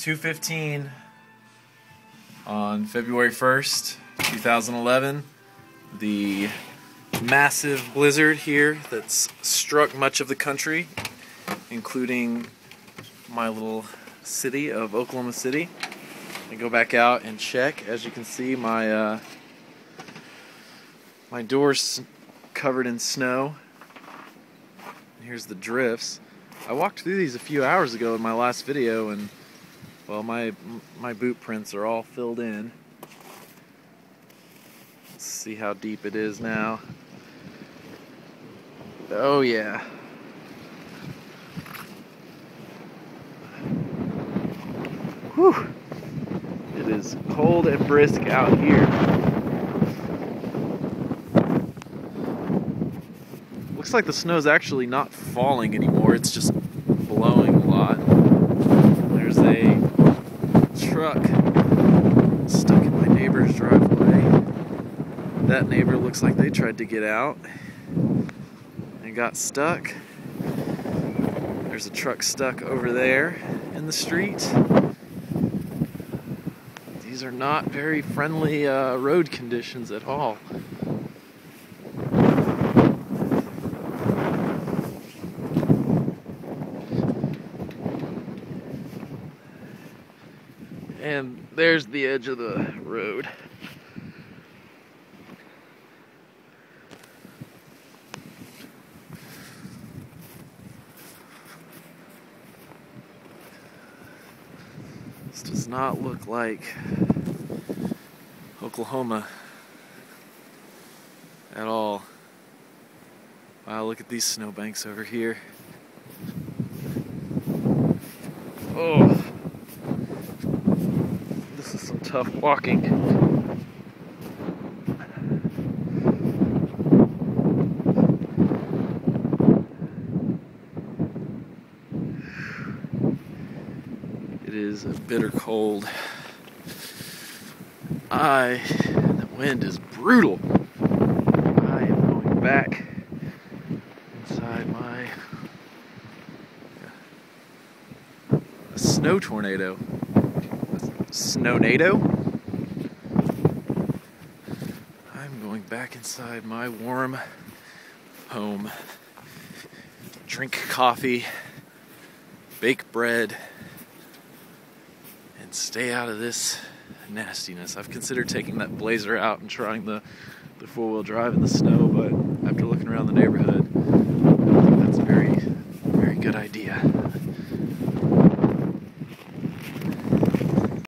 2:15 on February 1st, 2011. The massive blizzard here that's struck much of the country, including my little city of Oklahoma City. I go back out and check. As you can see, my door's covered in snow. Here's the drifts. I walked through these a few hours ago in my last video, and well, my boot prints are all filled in. Let's see how deep it is now. Oh yeah. Whew. It is cold and brisk out here. Looks like the snow's actually not falling anymore, it's just blowing a lot. There's a truck stuck in my neighbor's driveway. That neighbor looks like they tried to get out and got stuck. There's a truck stuck over there in the street. These are not very friendly road conditions at all. And there's the edge of the road. This does not look like Oklahoma at all. Wow, look at these snowbanks over here. Oh. This is some tough walking. It is a bitter cold. The wind is brutal. I am going back inside a snow tornado. Snonado? I'm going back inside my warm home. Drink coffee, bake bread, and stay out of this nastiness. I've considered taking that Blazer out and trying the four-wheel drive in the snow, but after looking around the neighborhood, I think that's a very, very good idea.